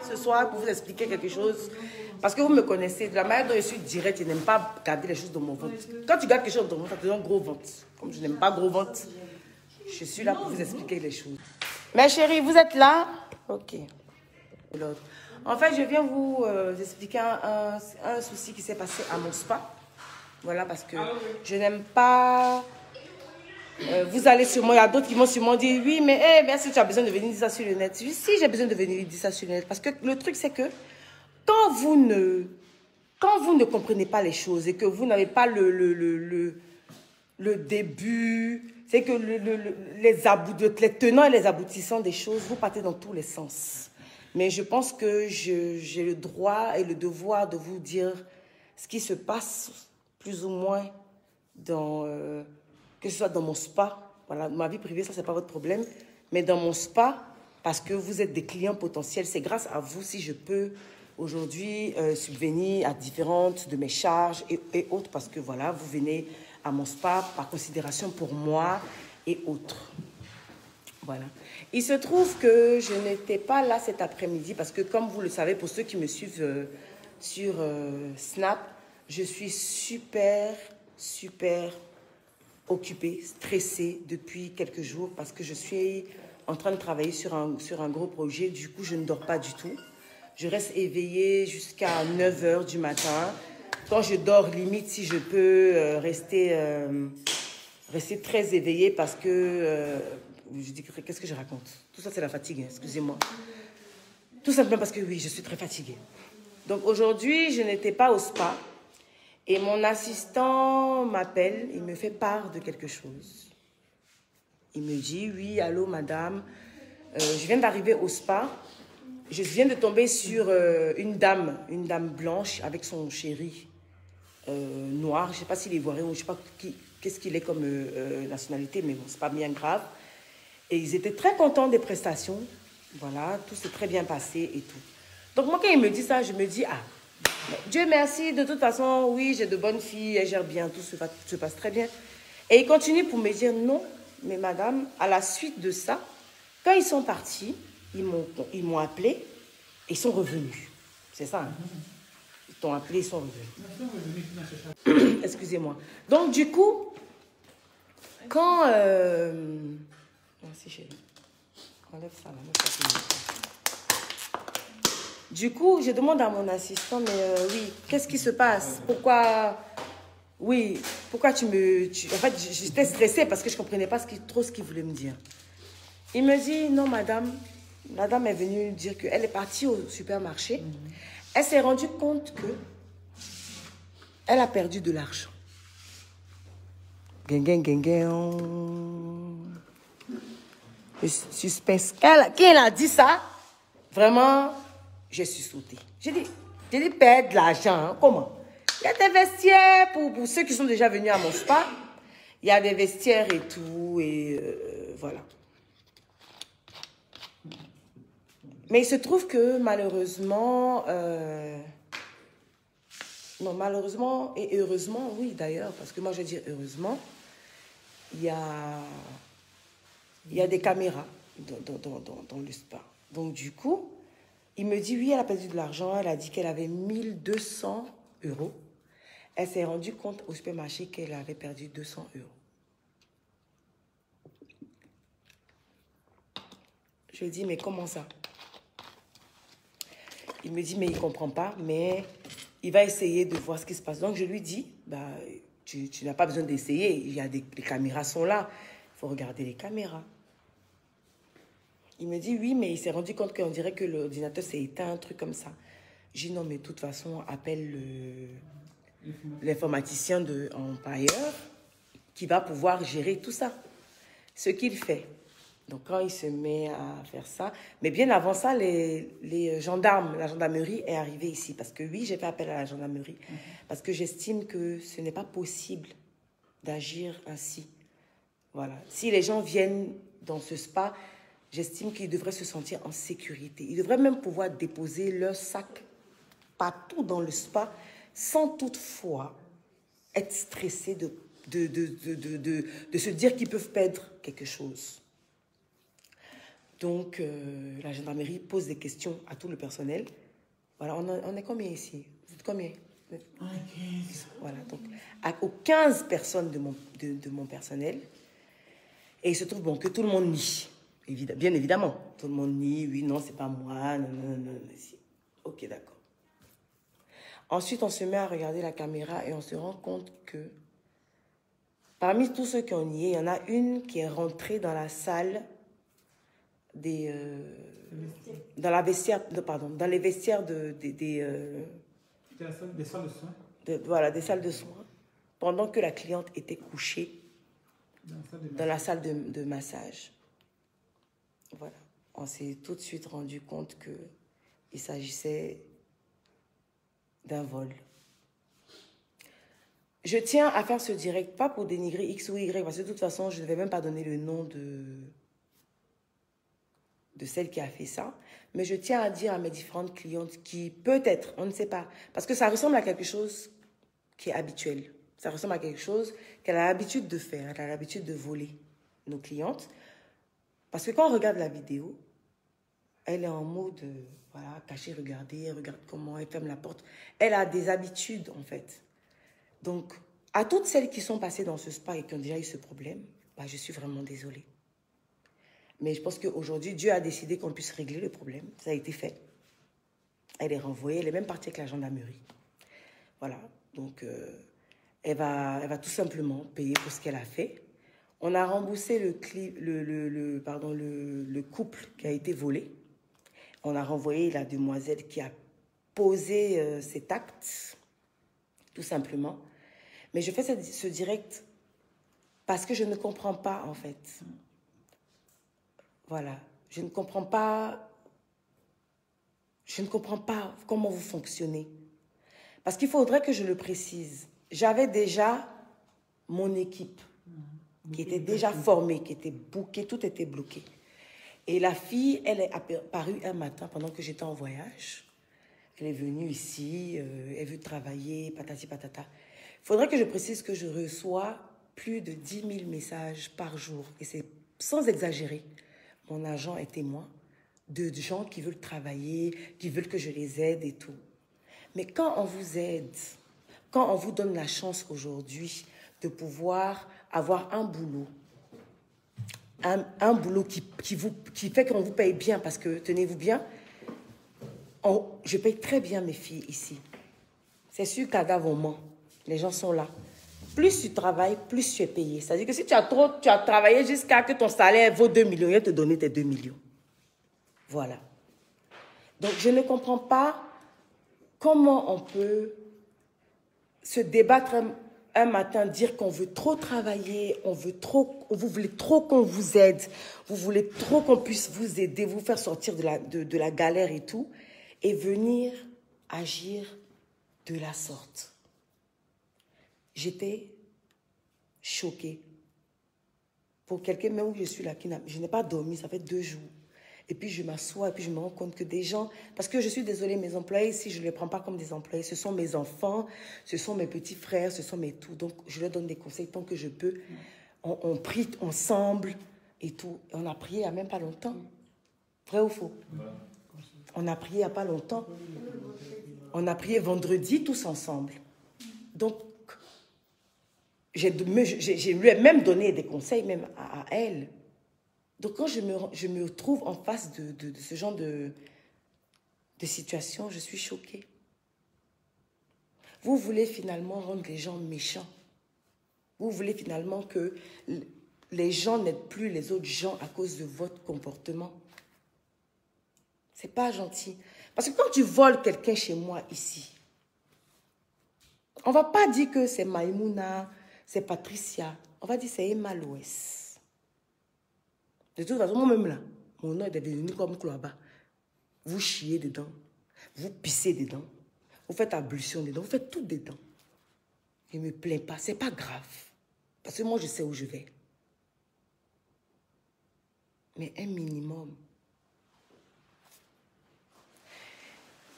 Ce soir, pour vous expliquer quelque chose, parce que vous me connaissez, de la manière dont je suis directe, je n'aime pas garder les choses dans mon ventre. Quand tu gardes quelque chose dans mon ventre, ça te donne gros ventre. Comme je n'aime pas gros ventre, je suis là pour vous expliquer les choses. Mes chéris, vous êtes là? Ok. En fait, je viens vous expliquer un souci qui s'est passé à mon spa. Voilà, parce que je n'aime pas... vous allez sûrement, il y a d'autres qui vont sûrement dire, oui, mais hey, merci, tu as besoin de venir dire ça sur le net. Si, j'ai besoin de venir dire ça sur le net. Parce que le truc, c'est que quand vous ne comprenez pas les choses et que vous n'avez pas le début, c'est que les tenants et les aboutissants des choses, vous partez dans tous les sens. Mais je pense que j'ai le droit et le devoir de vous dire ce qui se passe plus ou moins dans... que ce soit dans mon spa, voilà, ma vie privée, ça, c'est pas votre problème, mais dans mon spa, parce que vous êtes des clients potentiels, c'est grâce à vous si je peux aujourd'hui subvenir à différentes de mes charges et autres, parce que voilà, vous venez à mon spa par considération pour moi et autres. Voilà. Il se trouve que je n'étais pas là cet après-midi, parce que comme vous le savez, pour ceux qui me suivent sur Snap, je suis super occupée, stressée depuis quelques jours parce que je suis en train de travailler sur un gros projet. Du coup, je ne dors pas du tout. Je reste éveillée jusqu'à 9 h du matin. Quand je dors, limite, si je peux rester très éveillée parce que... je dis, qu'est-ce que je raconte? Tout ça, c'est la fatigue, hein, excusez-moi. Tout simplement parce que, oui, je suis très fatiguée. Donc, aujourd'hui, je n'étais pas au spa. Et mon assistant m'appelle, il me fait part de quelque chose. Il me dit, oui, allô madame, je viens d'arriver au spa. Je viens de tomber sur une dame blanche avec son chéri noir. Je ne sais pas s'il est ivoirien ou je ne sais pas qu'est-ce qu'il est comme nationalité, mais bon, c'est pas bien grave. Et ils étaient très contents des prestations. Voilà, tout s'est très bien passé et tout. Donc moi, quand il me dit ça, je me dis, ah, Dieu merci, de toute façon, oui, j'ai de bonnes filles, elles gèrent bien, tout se passe très bien. Et il continue pour me dire, non, mais madame, à la suite de ça, quand ils sont partis, ils m'ont appelé et ils sont revenus. C'est ça, hein? Ils t'ont appelé, ils sont revenus. Excusez-moi. Donc, du coup, quand... Merci, chérie. Enlève ça, là. Du coup, je demande à mon assistant, mais oui, qu'est-ce qui se passe? Pourquoi... Oui, pourquoi tu me... En fait, j'étais stressée parce que je ne comprenais pas trop ce qu'il voulait me dire. Il me dit, non, madame. Madame est venue dire qu'elle est partie au supermarché. Elle s'est rendue compte que elle a perdu de l'argent. Le suspense. Qui elle a dit ça? Vraiment, je suis sautée. J'ai dit perdre de l'argent. Hein? Comment? Il y a des vestiaires pour ceux qui sont déjà venus à mon spa. Il y a des vestiaires et tout. Et voilà. Mais il se trouve que malheureusement... non, malheureusement et heureusement, oui d'ailleurs. Parce que moi, je dis heureusement. Il y a des caméras dans le spa. Donc, du coup, il me dit, oui, elle a perdu de l'argent. Elle a dit qu'elle avait 1200 €. Elle s'est rendue compte au supermarché qu'elle avait perdu 200 €. Je lui ai dit, mais comment ça? Il me dit, mais il ne comprend pas, mais il va essayer de voir ce qui se passe. Donc, je lui dis, bah, tu n'as pas besoin d'essayer. Il y a les caméras sont là. Il faut regarder les caméras. Il me dit, oui, mais il s'est rendu compte qu'on dirait que l'ordinateur s'est éteint, un truc comme ça. J'ai dit, non, mais de toute façon, appelle l'informaticien de Empire qui va pouvoir gérer tout ça. Ce qu'il fait. Donc, quand il se met à faire ça, mais bien avant ça, les gendarmes, la gendarmerie est arrivée ici. Parce que oui, j'ai fait appel à la gendarmerie. Parce que j'estime que ce n'est pas possible d'agir ainsi. Voilà. Si les gens viennent dans ce spa, j'estime qu'ils devraient se sentir en sécurité. Ils devraient même pouvoir déposer leur sac partout dans le spa sans toutefois être stressés de se dire qu'ils peuvent perdre quelque chose. Donc, la gendarmerie pose des questions à tout le personnel. Voilà, on est combien ici? Vous êtes combien? On est 15. Voilà, donc aux 15 personnes de mon personnel. Et il se trouve bon, que tout le monde nie. Bien évidemment, tout le monde nie. Oui, non, c'est pas moi. Non, non, non, non. Ok, d'accord. Ensuite, on se met à regarder la caméra et on se rend compte que parmi tous ceux qui ont nié, il y en a une qui est rentrée dans la salle dans les vestiaires des salles de soins. Voilà, des salles de soins, pendant que la cliente était couchée dans la salle de massage. Voilà. On s'est tout de suite rendu compte qu'il s'agissait d'un vol. Je tiens à faire ce direct, pas pour dénigrer X ou Y, parce que de toute façon, je ne vais même pas donner le nom de celle qui a fait ça. Mais je tiens à dire à mes différentes clientes qui, peut-être, on ne sait pas, parce que ça ressemble à quelque chose qui est habituel. Ça ressemble à quelque chose qu'elle a l'habitude de faire. Elle a l'habitude de voler nos clientes. Parce que quand on regarde la vidéo, elle est en mode, voilà, cacher, regarder, elle regarde comment elle ferme la porte. Elle a des habitudes, en fait. Donc, à toutes celles qui sont passées dans ce spa et qui ont déjà eu ce problème, bah, je suis vraiment désolée. Mais je pense qu'aujourd'hui, Dieu a décidé qu'on puisse régler le problème. Ça a été fait. Elle est renvoyée. Elle est même partie avec la gendarmerie. Voilà. Donc, elle va tout simplement payer pour ce qu'elle a fait. On a remboursé le couple qui a été volé. On a renvoyé la demoiselle qui a posé cet acte, tout simplement. Mais je fais ce direct parce que je ne comprends pas, en fait. Voilà. Je ne comprends pas comment vous fonctionnez. Parce qu'il faudrait que je le précise. J'avais déjà mon équipe qui était déjà formée, qui était bookée, tout était bloqué. Et la fille, elle est apparue un matin pendant que j'étais en voyage. Elle est venue ici, elle veut travailler, patati patata. Il faudrait que je précise que je reçois plus de 10 000 messages par jour. Et c'est sans exagérer. Mon agent est témoin de gens qui veulent travailler, qui veulent que je les aide et tout. Mais quand on vous aide, quand on vous donne la chance aujourd'hui de pouvoir avoir un boulot, un boulot qui fait qu'on vous paye bien, parce que, tenez-vous bien, je paye très bien mes filles ici. C'est sûr qu'à Davomont, les gens sont là. Plus tu travailles, plus tu es payé. C'est-à-dire que si tu as travaillé jusqu'à que ton salaire vaut 2 millions, il va te donner tes 2 millions. Voilà. Donc, je ne comprends pas comment on peut se débattre un matin, dire qu'on veut trop travailler, vous voulez trop qu'on vous aide, vous voulez trop qu'on puisse vous aider, vous faire sortir de la galère et tout, et venir agir de la sorte. J'étais choquée. Pour quelqu'un, même où je suis là, je n'ai pas dormi, ça fait 2 jours. Et puis je m'assois et puis je me rends compte que des gens... Parce que je suis désolée, mes employés, si je ne les prends pas comme des employés, ce sont mes enfants, ce sont mes petits frères, ce sont mes tout. Donc je leur donne des conseils tant que je peux. On prie ensemble et tout. Et on a prié il n'y a même pas longtemps. Vrai ou faux? On a prié il n'y a pas longtemps. On a prié vendredi tous ensemble. Donc, j'ai lui ai même donné des conseils même à elle. Donc, quand je me trouve en face de ce genre de situation, je suis choquée. Vous voulez finalement rendre les gens méchants. Vous voulez finalement que les gens n'aident plus les autres gens à cause de votre comportement. C'est pas gentil. Parce que quand tu voles quelqu'un chez moi ici, on va pas dire que c'est Maïmouna, c'est Patricia. On va dire c'est Emma Loès. De toute façon, moi-même là, mon nom est devenu comme Cloaba. Vous chiez dedans, vous pissez dedans, vous faites ablution dedans, vous faites tout dedans. Je ne me plains pas, c'est pas grave. Parce que moi, je sais où je vais. Mais un minimum.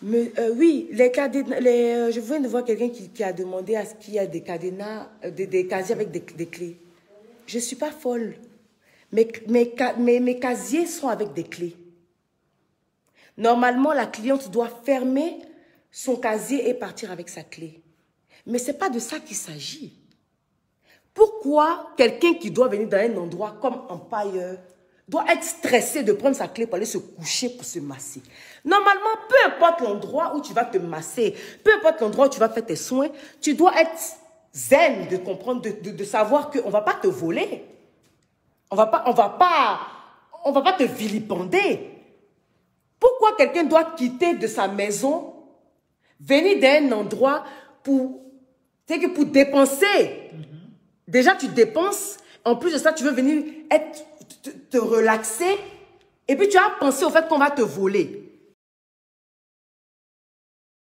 Oui, je viens de voir quelqu'un qui a demandé à ce qu'il y ait des cadenas, des casiers avec des clés. Je ne suis pas folle. Mes casiers sont avec des clés. Normalement, la cliente doit fermer son casier et partir avec sa clé. Mais ce n'est pas de ça qu'il s'agit. Pourquoi quelqu'un qui doit venir dans un endroit comme Empire doit être stressé de prendre sa clé pour aller se coucher, pour se masser? Normalement, peu importe l'endroit où tu vas te masser, peu importe l'endroit où tu vas faire tes soins, tu dois être zen de comprendre, de savoir qu'on ne va pas te voler. On va pas te vilipender. Pourquoi quelqu'un doit quitter de sa maison, venir d'un endroit pour dépenser? Déjà, tu dépenses. En plus de ça, tu veux venir te relaxer. Et puis, tu as pensé au fait qu'on va te voler.